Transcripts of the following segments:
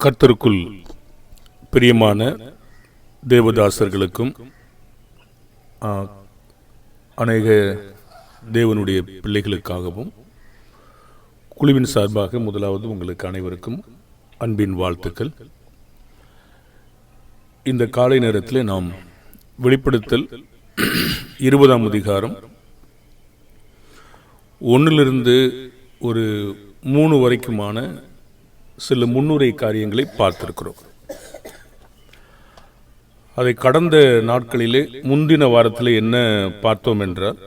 கர்த்தருக்குள் பிரியமான தேவதாசர்களுக்கும் அநேக தேவனுடைய பிள்ளைகளுக்காகவும் குழுவின் சார்பாக முதலாவது உங்களுக்கு அனைவருக்கும் அன்பின் வாழ்த்துக்கள். இந்த காலை நேரத்தில் நாம் வெளிப்படுத்தல் 20ஆம் அதிகாரம் 1 ஒரு 3 வரைக்குமான சில முன்னுரை காரியங்களை பார்த்திருக்கிறோம். அதை கடந்த நாட்களிலே முந்தின வாரத்தில் என்ன பார்த்தோம் என்றால்,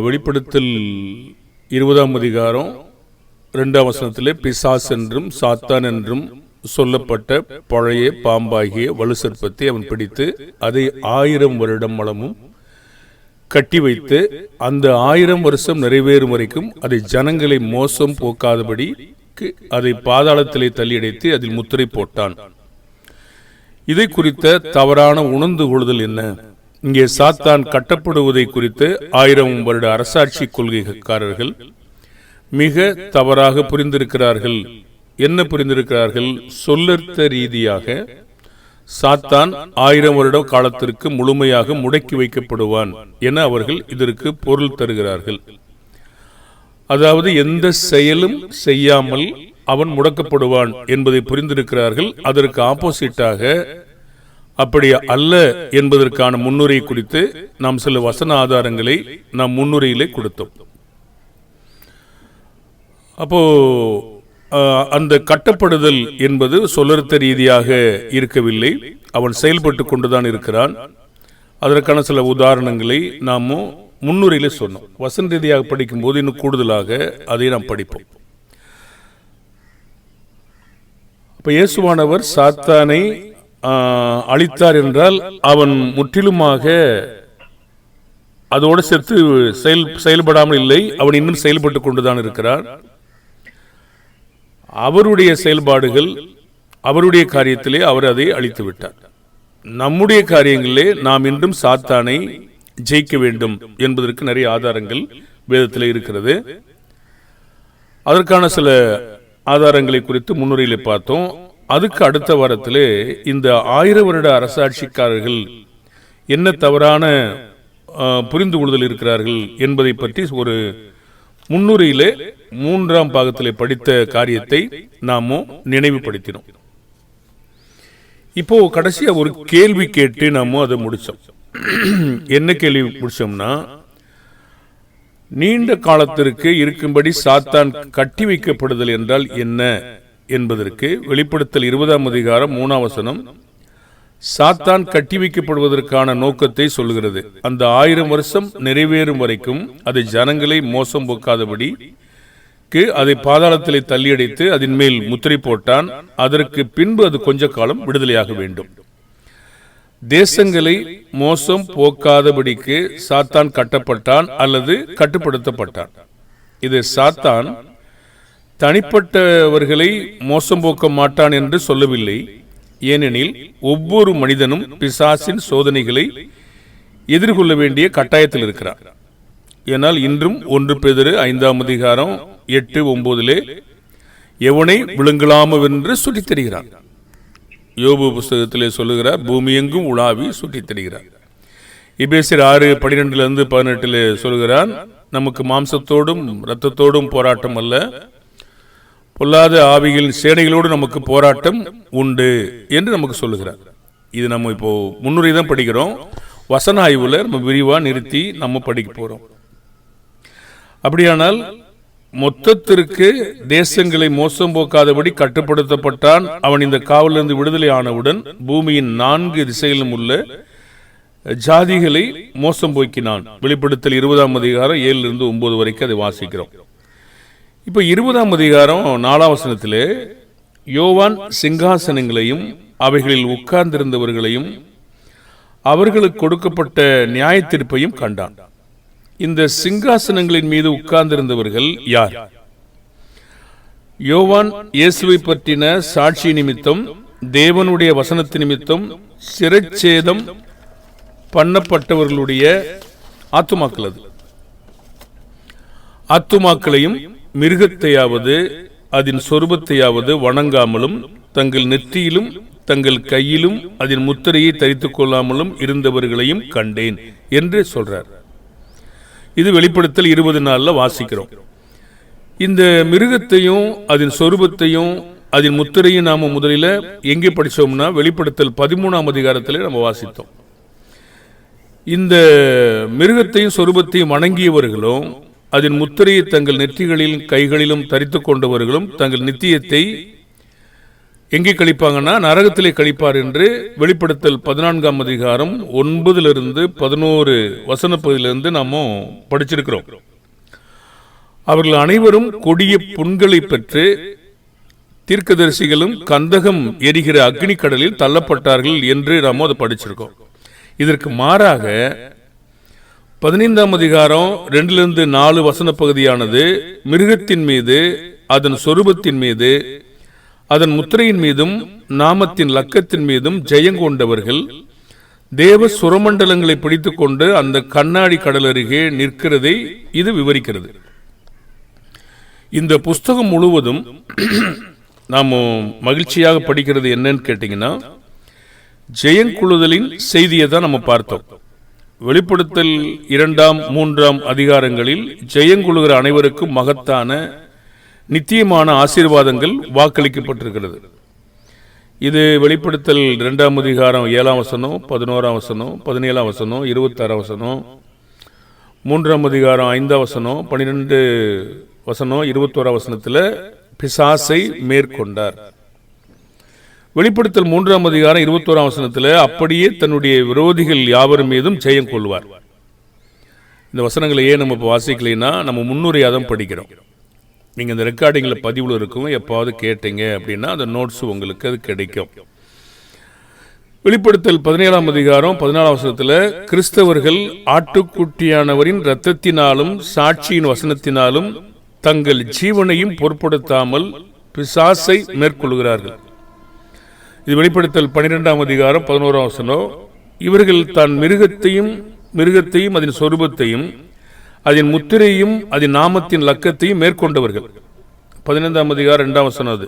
வெளிப்படுத்தல் 20ஆம் அதிகாரம் 2ஆம் வசனத்திலே பிசாஸ் என்றும் சாத்தான் என்றும் சொல்லப்பட்ட பழைய பாம்பாகிய வலு சர்ப்பத்தை அவன் பிடித்து அதை 1000 வருடம் அளவும் கட்டி வைத்து அந்த 1000 வருஷம் நிறைவேறும் வரைக்கும் அதை ஜனங்களை மோசம் போக்காதபடி அதை பாதாளத்திலே தள்ளியடைத்து அதில் முத்திரை போட்டான். இதை குறித்த தவறான உணர்ந்து கொள்ளுதல் என்ன? இங்கே சாத்தான் கட்டப்படுவதை குறித்து 1000 வருட அரசாட்சி கொள்கைக்காரர்கள் மிக தவறாக புரிந்திருக்கிறார்கள். என்ன புரிந்திருக்கிறார்கள்? சொல்லர்த்த ரீதியாக சாத்தான் 1000 வருட காலத்திற்கு முழுமையாக முடக்கி வைக்கப்படுவான் என அவர்கள் இதற்கு பொருள் தருகிறார்கள். அதாவது எந்த செயலும் செய்யாமல் அவன் முடக்கப்படுவான் என்பதை புரிந்திருக்கிறார்கள். அதற்கு ஆப்போசிட்டாக அப்படி அல்ல என்பதற்கான முன்னுரை குறித்து நாம் சில வசன ஆதாரங்களை நாம் முன்னுரையிலே கொடுத்தோம். அப்போ அந்த கட்டப்படுதல் என்பது சொல்லர்த்த ரீதியாக இருக்கவில்லை, அவன் செயல்பட்டு கொண்டுதான் இருக்கிறான். அதற்கான சில உதாரணங்களை நாம் முன்னுரையிலே சொன்னோம். வசன ரீதியாக படிக்கும் போது இன்னும் கூடுதலாக அதை நாம் படிப்போம். இப்ப இயேசுவானவர் சாத்தானை அழித்தார் என்றால் அவன் முற்றிலுமாக அதோடு சேர்த்து செயல்படாமல் இல்லை, அவன் இன்னும் செயல்பட்டு கொண்டுதான் இருக்கிறான். அவருடைய செயல்பாடுகள், அவருடைய காரியத்திலே அவர் அதை அழித்து விட்டார். நம்முடைய காரியங்களிலே நாம் இன்றும் சாத்தானை ஜெயிக்க வேண்டும் என்பதற்கு நிறைய ஆதாரங்கள் வேதத்தில் இருக்கிறது. அதற்கான சில ஆதாரங்களை குறித்து முன்னுரையிலே பார்த்தோம். அதுக்கு அடுத்த வாரத்திலே இந்த 1000 வருட அரசாட்சிக்காரர்கள் என்ன தவறான புரிந்து கொள்ளுதல் இருக்கிறார்கள் என்பதை பற்றி ஒரு முன்னுரையிலே 3ஆம் பாகத்திலே படித்த காரியத்தை நாம நினைவுபடுத்தினோம். இப்போ கடைசியா ஒரு கேள்வி கேட்டு நாம அதை முடிச்சோம். என்ன கேள்வி முடிச்சோம்னா, நீண்ட காலத்திற்கு இருக்கும்படி சாத்தான் கட்டி வைக்கப்படுதல் என்றால் என்ன என்பதற்கு வெளிப்படுத்தல் 20ஆம் அதிகாரம் 3ஆம் வசனம் சாத்தான் கட்டி வைக்கப்படுவதற்கான நோக்கத்தை சொல்கிறது. அந்த 1000 வருஷம் நிறைவேறும் வரைக்கும் அதை ஜனங்களை மோசம் போக்காதபடி அதை பாதாளத்திலே தள்ளியடைத்து அதன் மேல் முத்திரை போட்டான். அதற்கு பின்பு அது கொஞ்ச காலம் விடுதலையாக வேண்டும். தேசங்களை மோசம் போக்காதபடிக்கு சாத்தான் கட்டப்பட்டான் அல்லது கட்டுப்படுத்தப்பட்டான். இது சாத்தான் தனிப்பட்டவர்களை மோசம் போக்க மாட்டான் என்று சொல்லவில்லை. ஏனெனில் ஒவ்வொரு மனிதனும் பிசாசின் சோதனைகளை எதிர்கொள்ள வேண்டிய கட்டாயத்தில் இருக்கிறார். ஏனால் இன்றும் 1 பேதுரு 5ஆம் அதிகாரம் 8-9 எவனை விழுங்கலாமென்று சுற்றித் தெரிகிறார். யோபு புஸ்தகத்திலே சொல்லுகிறார், பூமியெங்கும் உலாவி சுற்றித் தெரிகிறார். எபேசியர் 6:12-18 சொல்லுகிறான், நமக்கு மாம்சத்தோடும் இரத்தத்தோடும் போராட்டம் அல்ல, பொல்லாத ஆவிகளின் சேனைகளோடு நமக்கு போராட்டம் உண்டு என்று நமக்கு சொல்லுகிறார். இது நம்ம இப்போ முன்னுரை தான் படிக்கிறோம். வசன ஆய்வுல நம்ம விரிவா நிறுத்தி நம்ம படிக்க போறோம். அப்படியானால் மொத்தத்திற்கு தேசங்களை மோசம் போக்காதபடி கட்டுப்படுத்தப்பட்டான். அவன் இந்த காவலிருந்து விடுதலை ஆனவுடன் பூமியின் 4 திசையிலும் உள்ள ஜாதிகளை மோசம் போக்கினான். வெளிப்படுத்தல் 20ஆம் அதிகாரம் 7-9 வரைக்கும் அதை வாசிக்கிறோம். இப்ப 20ஆம் அதிகாரம் 4ஆம் வசனத்திலே யோவான் சிங்காசனங்களையும் அவைகளில் உட்கார்ந்திருந்தவர்களையும் அவர்களுக்கு கொடுக்கப்பட்ட நியாய தீர்ப்பையும் கண்டான். இந்த சிங்காசனங்களின் மீது உட்கார்ந்திருந்தவர்கள் யார்? யோவான் இயேசுவை பற்றின சாட்சி நிமித்தம், தேவனுடைய வசனத்து நிமித்தம் சிரச்சேதம் பண்ணப்பட்டவர்களுடைய ஆத்துமாக்கள். அது ஆத்துமாக்களையும் மிருகத்தையாவது அதன் சொரூபத்தையாவது வணங்காமலும் தங்கள் நெற்றியிலும் தங்கள் கையிலும் அதன் முத்திரையை தரித்துக் கொள்ளாமலும் இருந்தவர்களையும் கண்டேன் என்று சொல்றார். இது வெளிப்படுத்தல் 20 வாசிக்கிறோம். இந்த மிருகத்தையும் அதன் சொரூபத்தையும் அதன் முத்திரையும் நாம முதலில் எங்கே படிச்சோம்னா வெளிப்படுத்தல் 13ஆம் அதிகாரத்திலே நம்ம வாசித்தோம். இந்த மிருகத்தையும் சொரூபத்தையும் வணங்கியவர்களும் அதன் முத்திரையை தங்கள் நெற்றிகளிலும் கைகளிலும் தரித்துக் கொண்டவர்களும் தங்கள் நித்தியத்தை எங்கே கழிப்பாங்கன்னா நரகத்திலே கழிப்பார் என்று வெளிப்படுத்தல் 14ஆம் அதிகாரம் 9-11 வசன பகுதியிலிருந்து நாம படிச்சிருக்கிறோம். அவர்கள் அனைவரும் கொடிய புண்களை பெற்று தீர்க்கதரிசிகளும் கந்தகம் எரிகிற அக்னி கடலில் தள்ளப்பட்டார்கள் என்று நாம அதை படிச்சிருக்கோம். இதற்கு மாறாக 15ஆம் அதிகாரம் 2-4 வசன பகுதியானது மிருகத்தின் மீது அதன் சொரூபத்தின் மீது அதன் முத்திரையின் மீதும் நாமத்தின் லக்கத்தின் மீதும் ஜெயங்கொண்டவர்கள் தேவ சுரமண்டலங்களை பிடித்துக் கொண்டு அந்த கண்ணாடி கடல் அருகே நிற்கிறதை இது விவரிக்கிறது. இந்த புஸ்தகம் முழுவதும் நாம் மகிழ்ச்சியாக படிக்கிறது என்னன்னு கேட்டீங்கன்னா ஜெயங்கொள்ளுதலின் செய்தியை தான் நம்ம பார்த்தோம். வெளிப்படுத்தல் 2ஆம் 3ஆம் அதிகாரங்களில் ஜெயங்கொள்ளுகிற அனைவருக்கும் மகத்தான நித்தியமான ஆசீர்வாதங்கள் வாக்களிக்கப்பட்டிருக்கிறது. இது வெளிப்படுத்தல் 2ஆம் அதிகாரம் 7ஆம் வசனம் 11ஆம் வசனம் 17ஆம் வசனம் 26ஆம் வசனம் 3ஆம் அதிகாரம் 5ஆம் வசனம் 12 வசனம் 21ஆம் வசனத்தில் பிசாசை மேற்கொண்டார். வெளிப்படுத்தல் 3ஆம் அதிகாரம் 21ஆம் வசனத்தில் அப்படியே தன்னுடைய விரோதிகள் யாவர் மீதும் ஜெயம் கொள்வார். இந்த வசனங்களை ஏன் நம்ம இப்போ வாசிக்கலைன்னா நம்ம முன்னுரையாதான் படிக்கிறோம். நீங்கள் இந்த ரெக்கார்டிங்கில் பதிவில் இருக்கும், எப்பாவது கேட்டீங்க அப்படின்னா அந்த நோட்ஸ் உங்களுக்கு அது கிடைக்கும். வெளிப்படுத்தல் 17ஆம் அதிகாரம் 14ஆம் வசனத்தில் கிறிஸ்தவர்கள் ஆட்டுக்குட்டியானவரின் இரத்தத்தினாலும் சாட்சியின் வசனத்தினாலும் தங்கள் ஜீவனையும் பொருட்படுத்தாமல் பிசாசை மேற்கொள்கிறார்கள். இது வெளிப்படுத்தல் 12ஆம் அதிகாரம் 11ஆம் வசனம். இவர்கள் தான் மிருகத்தையும் அதன் சொரூபத்தையும் அதன் முத்திரையும் அதன் நாமத்தின் லக்கத்தையும் மேற்கொண்டவர்கள். 15ஆம் அதிகாரம் 2ஆம் வசனம். அது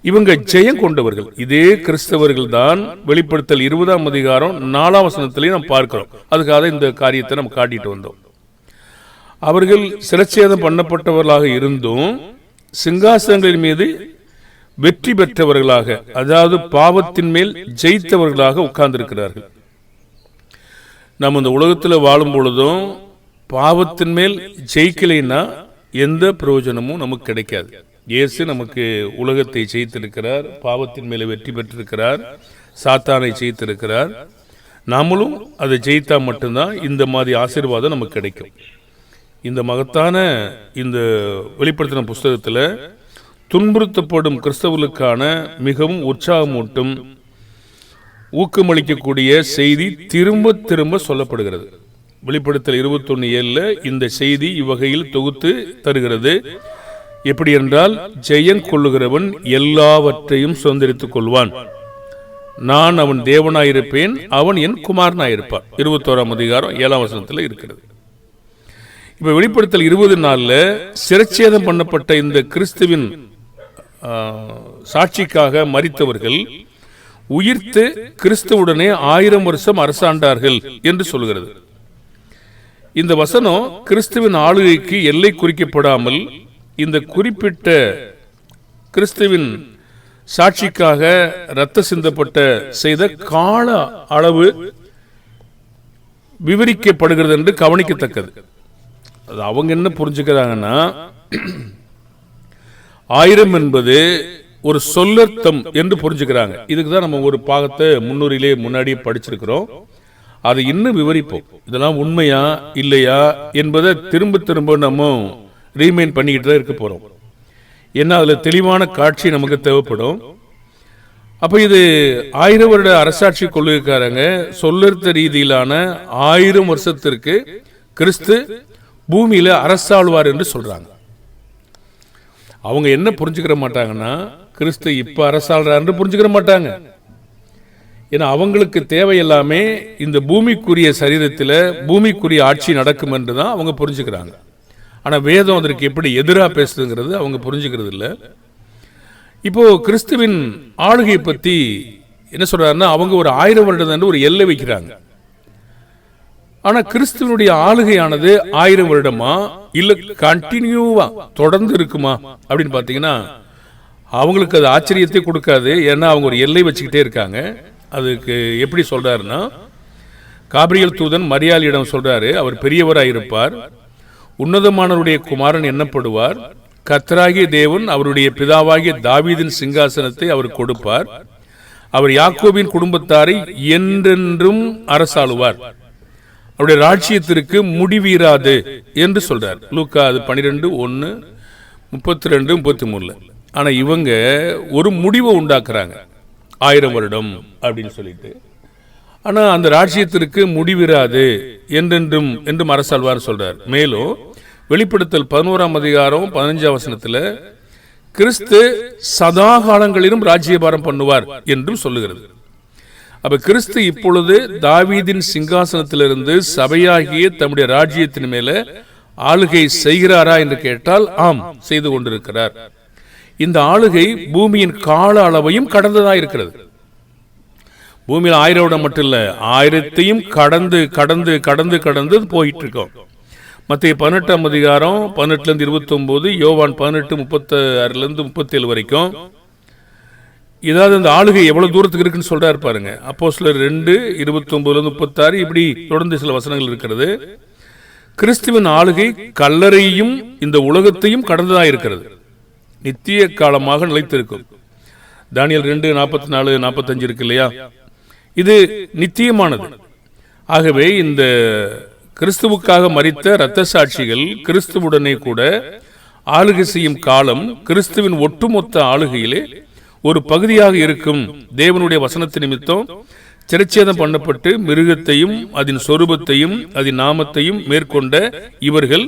இவங்க ஜெயம் கொண்டவர்கள். இதே கிறிஸ்தவர்கள் தான் வெளிப்படுத்தல் 20ஆம் அதிகாரம் 4ஆம் வசனத்திலேயே நாம் பார்க்கிறோம். அதுக்காக இந்த காரியத்தை நம்ம காட்டிட்டு வந்தோம். அவர்கள் சிரச்சேதம் பண்ணப்பட்டவர்களாக இருந்தும் சிங்காசனங்களின் மீது வெற்றி பெற்றவர்களாக, அதாவது பாவத்தின் மேல் ஜெயித்தவர்களாக உட்கார்ந்திருக்கிறார்கள். நம்ம இந்த உலகத்தில் வாழும் பொழுதும் பாவத்தின் மேல் ஜெயிக்கலைன்னா எந்த பிரயோஜனமும் நமக்கு கிடைக்காது. இயேசு நமக்கு உலகத்தை ஜெயித்திருக்கிறார், பாவத்தின் மேலே வெற்றி பெற்றிருக்கிறார், சாத்தானை ஜெயித்திருக்கிறார். நாமளும் அதை ஜெயித்தா மட்டும்தான் இந்த மாதிரி ஆசீர்வாதம் நமக்கு கிடைக்கும். இந்த மகத்தான இந்த வெளிப்படுத்தின புஸ்தகத்தில் துன்புறுத்தப்படும் கிறிஸ்தவர்களுக்கான மிகவும் உற்சாகமூட்டும் ஊக்கமளிக்கக்கூடிய செய்தி திரும்ப திரும்ப சொல்லப்படுகிறது. வெளிப்படுத்தல் 21:7 இந்த செய்தி இவ்வகையில் தொகுத்து தருகிறது. எப்படி என்றால், ஜெயம் கொள்ளுகிறவன் எல்லாவற்றையும் சுதந்திரித்துக் கொள்வான், நான் அவன் தேவனாயிருப்பேன், அவன் என் குமாரனாயிருப்பான். 21ஆம் அதிகாரம் 7ஆம் வசனத்தில் இருக்கிறது. இப்ப வெளிப்படுத்தல் 20 சிரச்சேதம் பண்ணப்பட்ட இந்த கிறிஸ்துவின் சாட்சிக்காக மரித்தவர்கள் உயிர்த்து கிறிஸ்துவுடனே 1000 வருஷம் அரசாண்டார்கள் என்று சொல்கிறது. இந்த வசனம் கிறிஸ்துவின் ஆளுகைக்கு எல்லை குறிக்கப்படாமல் இந்த குறிப்பிட்ட கிறிஸ்துவின் சாட்சிக்காக இரத்த சிந்தப்பட்ட செய்த கால அளவு விவரிக்கப்படுகிறது என்று கவனிக்கத்தக்கது. அது அவங்க என்ன புரிஞ்சுக்கிறாங்கன்னா, 1000 என்பது ஒரு சொல்லர்த்தம் என்று புரிஞ்சுக்கிறாங்க. இதுக்கு தான் நம்ம ஒரு பாகத்தை முன்னுரையிலே முன்னாடியே படிச்சிருக்கிறோம். அதை இன்னும் விவரிப்போம். இதெல்லாம் உண்மையா இல்லையா என்பதை திரும்ப திரும்ப நம்ம ரீமைண்ட் பண்ணிக்கிட்டு தான் இருக்க போறோம். ஏன்னா அதுல தெளிவான காட்சி நமக்கு தேவைப்படும். அப்ப இது 1000 வருட அரசாட்சி கொள்கைக்காரங்க சொல்லர்த்த ரீதியிலான 1000 வருஷத்திற்கு கிறிஸ்து பூமியில அரசாழ்வார் என்று சொல்றாங்க. அவங்க என்ன புரிஞ்சுக்கிற மாட்டாங்கன்னா, கிறிஸ்து இப்ப அரசாள்றாரு புரிஞ்சுக்கிற மாட்டாங்க. ஏன்னா அவங்களுக்கு தேவை எல்லாமே இந்த பூமிக்குரிய சரீரத்தில் பூமிக்குரிய ஆட்சி நடக்கும் என்று தான் அவங்க புரிஞ்சுக்கிறாங்க. ஆனால் வேதம் அதற்கு எப்படி எதிராக பேசுதுங்கிறது அவங்க புரிஞ்சுக்கிறது இல்லை. இப்போ கிறிஸ்துவின் ஆளுகையை பற்றி என்ன சொல்றாருன்னா, அவங்க ஒரு 1000 வருடம் ஒரு எல்லை வைக்கிறாங்க. ஆனால் கிறிஸ்துவனுடைய ஆளுகையானது 1000 வருடமா இல்லை கண்டினியூவா தொடர்ந்து இருக்குமா அப்படின்னு பார்த்தீங்கன்னா அவங்களுக்கு அது ஆச்சரியத்தை கொடுக்காது. ஏன்னா அவங்க ஒரு எல்லை வச்சுக்கிட்டே இருக்காங்க. அதுக்கு எப்படி சொல்றாருன்னா, காபிரியல் தூதன் மரியாளியிடம் சொல்றாரு, அவர் பெரியவராக இருப்பார், உன்னதமானவருடைய குமாரன் எண்ணப்படுவார், கர்த்தராகிய தேவன் அவருடைய பிதாவாகிய தாவீதின் சிங்காசனத்தை அவர் கொடுப்பார், அவர் யாக்கோபின் குடும்பத்தாரை என்றென்றும் அரசாளுவார், அவருடைய ராஜ்யத்திற்கு முடிவீராது என்று சொல்றார். லூக்கா 12:1, 32, 33. ஆனா இவங்க ஒரு முடிவை உண்டாக்குறாங்க, 1000 வருடம் அப்படின்னு சொல்லிட்டு. ஆனா அந்த ராஜ்யத்திற்கு முடிவிராது, என்றென்றும் என்றும் அரசாழ்வார் சொல்றார். மேலும் வெளிப்படுத்தல் 11ஆம் அதிகாரம் 15ஆம் வசனத்துல கிறிஸ்து சதா காலங்களிலும் ராஜ்யபாரம் பண்ணுவார் என்றும் சொல்லுகிறது. அப்ப கிறிஸ்து இப்பொழுது தாவீதின் சிங்காசனத்திலிருந்து சபையாகிய தம்முடைய ராஜ்யத்தின் மேல ஆளுகை செய்கிறாரா என்று கேட்டால் ஆம், செய்து கொண்டிருக்கிறார். இந்த ஆளுகை பூமியின் கால அளவையும் கடந்ததா இருக்கிறது. பூமியில் 1000 வருடம் மட்டும் இல்ல, 1000ஐயும் கடந்து கடந்து கடந்து கடந்து போயிட்டு இருக்கோம். மத்திய 18ஆம் அதிகாரம் 18 29, யோவான் 18 36 37 வரைக்கும். இதாவது அந்த ஆளுகை எவ்வளவு தூரத்துக்கு இருக்குன்னு சொல்றாரு பாருங்க. அப்போஸ்தலர் 2 29 36 இப்படி தொடர்ந்து சில வசனங்கள் இருக்கிறது. கிறிஸ்துவின் ஆளுகை கல்லறையையும் இந்த உலகத்தையும் கடந்ததா இருக்கிறது, நித்திய காலமாக நிலைத்திருக்கும். தானியேல் 2 44 45 இருக்கு இல்லையா, இது நித்தியமானது. ஆகவே இந்த கிறிஸ்துவுக்காக மரித்த இரத்த சாட்சிகள் கிறிஸ்துவுடனே கூட ஆளுகை செய்யும் காலம் கிறிஸ்துவின் ஒட்டுமொத்த ஆளுகையிலே ஒரு பகுதியாக இருக்கும். தேவனுடைய வசனத்தின் நிமித்தம் சிரச்சேதம் பண்ணப்பட்டு மிருகத்தையும் அதன் சொரூபத்தையும் அதன் நாமத்தையும் மேற்கொண்ட இவர்கள்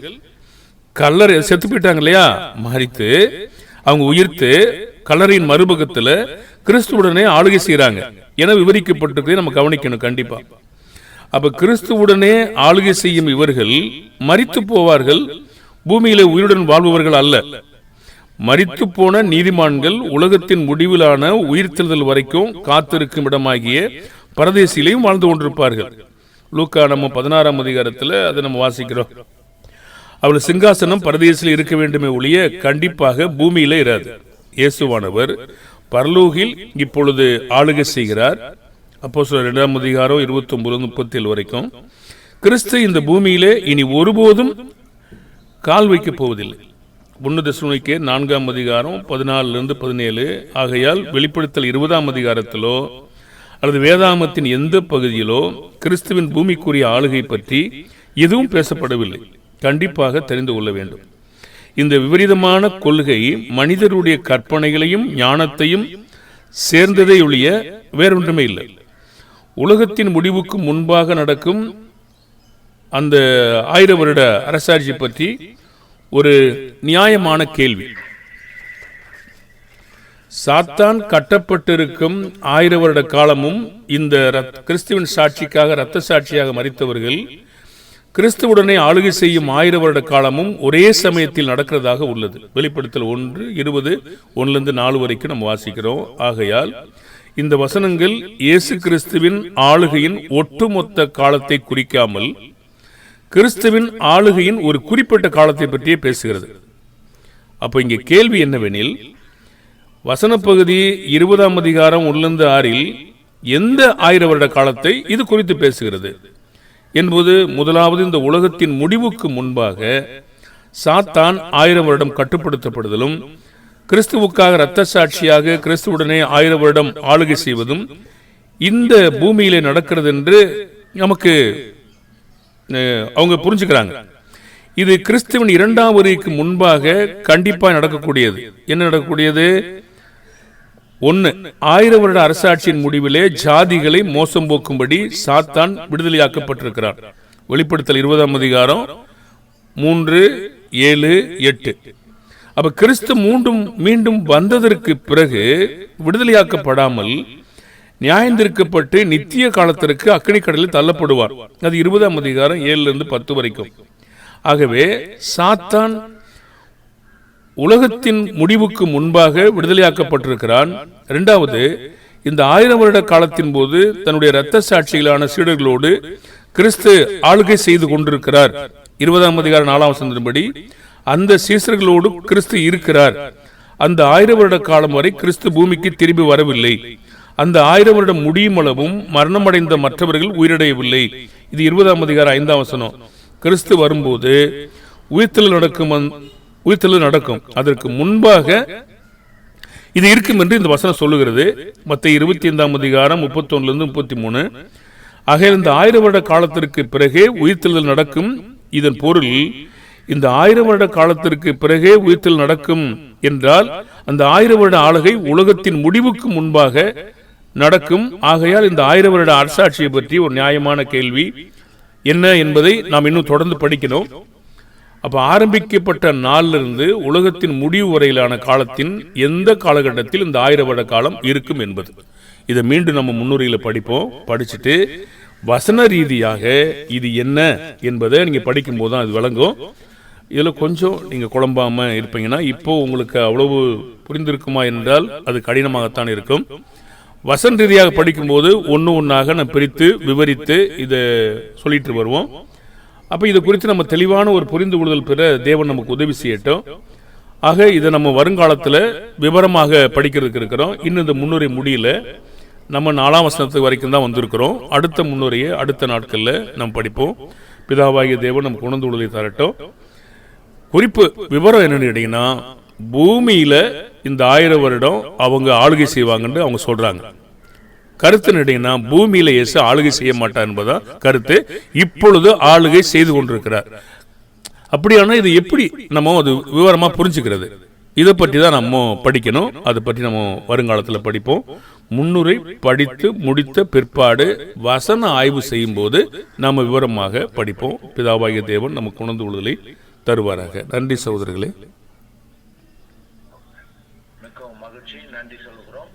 கல்லறை செத்து போயிட்டாங்க இல்லையா, மரித்து அவங்க உயிர்த்து கல்லறையின் மறுபக்கத்துல கிறிஸ்துவுடனே ஆளுகை செய்யறாங்க என விவரிக்கப்பட்டிருக்கிறதை நம்ம கவனிக்கணும் கண்டிப்பா. அப்ப கிறிஸ்துவுடனே ஆளுகை செய்யும் இவர்கள் மரித்து போவார்கள், பூமியில உயிருடன் வாழ்பவர்கள் அல்ல. மரித்து போன நீதிமான்கள் உலகத்தின் முடிவிலான உயிர்த்தெழுதல் வரைக்கும் காத்திருக்கும் இடமாகிய பரதேசிலையும் வாழ்ந்து கொண்டிருப்பார்கள். லூக்கா நம்ம 16ஆம் அதிகாரத்தில் அதை நம்ம வாசிக்கிறோம். அவள் சிங்காசனம் பரதேசில் இருக்க வேண்டுமே ஒழிய கண்டிப்பாக பூமியில இராது. இயேசுவானவர் பரலோகில் இப்பொழுது ஆளுகை செய்கிறார். அப்போஸ்தலர் 2ஆம் அதிகாரம் 29 37 வரைக்கும். கிறிஸ்து இந்த பூமியிலே இனி ஒருபோதும் கால் வைக்க போவதில்லை. 1 தெசலோனிக்கேயர் 4ஆம் அதிகாரம் 14 17. ஆகையால் வெளிப்படுத்தல் 20ஆம் அதிகாரத்திலோ அல்லது வேதாகமத்தின் எந்த பகுதியிலோ கிறிஸ்துவின் பூமிக்குரிய ஆளுகை பற்றி எதுவும் பேசப்படவில்லை. கண்டிப்பாக தெரிந்து கொள்ள வேண்டும். இந்த விபரீதமான கொள்கை மனிதருடைய கற்பனைகளையும் ஞானத்தையும் சேர்ந்ததே ஒழிய வேறொன்றுமே இல்லை. உலகத்தின் முடிவுக்கு முன்பாக நடக்கும் அந்த 1000 வருட அரசாட்சி பற்றி ஒரு நியாயமான கேள்வி. சாத்தான் கட்டப்பட்டிருக்கும் 1000 வருட காலமும் இந்த கிறிஸ்துவின் சாட்சிக்காக இரத்த சாட்சியாக மரித்தவர்கள் கிறிஸ்துவுடனே ஆளுகை செய்யும் 1000 வருட காலமும் ஒரே சமயத்தில் நடக்கிறதாக உள்ளது. வெளிப்படுத்தல் 1 20 1 4 வரைக்கும் நம்ம வாசிக்கிறோம். ஆகையால் இந்த வசனங்கள் இயேசு கிறிஸ்துவின் ஆளுகையின் ஒட்டுமொத்த காலத்தை குறிக்காமல் கிறிஸ்துவின் ஆளுகையின் ஒரு குறிப்பிட்ட காலத்தை பற்றியே பேசுகிறது. அப்போ இங்கே கேள்வி என்னவெனில், வசன பகுதி 20ஆம் அதிகாரம் 1-6 எந்த 1000 வருட காலத்தை இது குறித்து பேசுகிறது என்பது முதலாவது இந்த உலகத்தின் முடிவுக்கு முன்பாக சாத்தான் 1000 வருடம் கட்டுப்படுத்தப்படுதலும் கிறிஸ்துவுக்காக இரத்த சாட்சியாக கிறிஸ்துவுடனே 1000 வருடம் ஆளுகை செய்வதும் இந்த பூமியிலே நடக்கிறது என்று நமக்கு அவங்க புரிஞ்சுக்கிறாங்க. இது கிறிஸ்துவின் 2ஆம் வருகைக்கு முன்பாக கண்டிப்பாக நடக்கக்கூடியது. என்ன நடக்கக்கூடியது? 1 1000 வருட அரசாட்சியின் முடிவிலே ஜாதிகளை மோசம் போக்கும்படி சாத்தான் விடுதலையாக்கப்பட்டிருக்கிறார். வெளிப்படுத்தல் 20ஆம் அதிகாரம் 3 7 8. அப்ப கிறிஸ்து மீண்டும் வந்ததற்கு பிறகு விடுதலையாக்கப்படாமல் நியாயந்திருக்கப்பட்டு நித்திய காலத்திற்கு அக்கினி கடலில் தள்ளப்படுவார். அது 20ஆம் அதிகாரம் 7-10 வரைக்கும். ஆகவே சாத்தான் உலகத்தின் முடிவுக்கு முன்பாக விடுதலையாக்கப்பட்டிருக்கிறான். இரண்டாவது, இந்த 1000 வருட காலத்தின் போது தன்னுடைய இரத்த சாட்சிகளான சீடர்களோடு கிறிஸ்து ஆளுகை செய்து கொண்டிருக்கிறார். 20ஆம் அதிகாரம் 4ஆம் வசனத்தின்படி அந்த சீசர்களோடு கிறிஸ்து இருக்கிறார். அந்த 1000 வருட காலம் வரை கிறிஸ்து பூமிக்கு திரும்பி வரவில்லை. அந்த 1000 வருடம் முடியும் அளவும் மரணமடைந்த மற்றவர்கள் உயிரடையவில்லை. இது 20ஆம் அதிகாரம் 5ஆம் வசனம். கிறிஸ்து வரும்போது உயிர்த்தெழுதல் நடக்கும். அதற்கு முன்பாக இது இருக்கும் என்று இந்த வசனம் சொல்லுகிறது. மத்தேயு 25ஆம் அதிகாரம் 31 33. ஆக இந்த 1000 வருட காலத்திற்கு பிறகே உயிர்த்தெழுதல் நடக்கும். இதன் பொருள், இந்த 1000 வருட காலத்திற்கு பிறகே உயிர்த்தெழுதல் நடக்கும் என்றால் அந்த 1000 வருட ஆளுகை உலகத்தின் முடிவுக்கு முன்பாக நடக்கும். ஆகையால் இந்த 1000 வருட அரசாட்சியை பற்றி ஒரு நியாயமான கேள்வி என்ன என்பதை நாம் இன்னும் தொடர்ந்து படிக்கணும். அப்ப ஆரம்பிக்கப்பட்ட நாளிலிருந்து உலகத்தின் முடிவு வரையிலான காலத்தின் எந்த காலகட்டத்தில் இந்த 1000 வருட காலம் இருக்கும் என்பது, இதை மீண்டும் நம்ம முன்னுரையில் படிப்போம். படிச்சுட்டு வசன ரீதியாக இது என்ன என்பதை நீங்க படிக்கும் போது தான் அது விளங்கும். இதுல கொஞ்சம் நீங்க குழம்பாம இருப்பீங்கன்னா, இப்போ உங்களுக்கு அவ்வளவு புரிந்திருக்குமா என்றால் அது கடினமாகத்தான் இருக்கும். வசன ரீதியாக படிக்கும்போது ஒன்று ஒன்றாக நான் பிரித்து விவரித்து இதை சொல்லிட்டு வருவோம். அப்போ இதை குறித்து நம்ம தெளிவான ஒரு புரிந்து கொள்ளுதல் பெற தேவன் நமக்கு உதவி செய்யட்டும். ஆக இதை நம்ம வருங்காலத்தில் விவரமாக படிக்கிறதுக்கு இருக்கிறோம். இன்னும் இந்த முன்னுரை முடியல, நம்ம 4ஆம் வசனத்துக்கு வரைக்கும் தான் வந்திருக்கிறோம். அடுத்த முன்னுரையை அடுத்த நாட்களில் நம்ம படிப்போம். பிதாவாகிய தேவன் நமக்கு உணர்ந்து கொள்வதை தரட்டும். குறிப்பு விவரம் என்னன்னு கேட்டீங்கன்னா, பூமியில இந்த 1000 வருடம் அவங்க ஆளுகை செய்வாங்கன்னு அவங்க சொல்றாங்க. கருத்து நடிகனா, பூமியில இயேசு ஆளுகை செய்ய மாட்டார் என்பதா கருத்து. இப்பொழுது ஆளுகை செய்து கொண்டிருக்கிறார். அப்படியான இது எப்படி நம்ம அது விவரமா புரிஞ்சுக்கிறது, இதை பற்றி தான் நம்ம படிக்கணும். அதை பற்றி நம்ம வருங்காலத்தில் படிப்போம். முன்னுரை படித்து முடித்த பிற்பாடு வசன ஆய்வு செய்யும் போது நாம விவரமாக படிப்போம். பிதாவாகிய தேவன் நமக்கு உணர்ந்து கொள்ளுதலை தருவாராக. நன்றி சகோதரர்களே. மிகவும் மகிழ்ச்சி. நன்றி சொல்கிறோம்.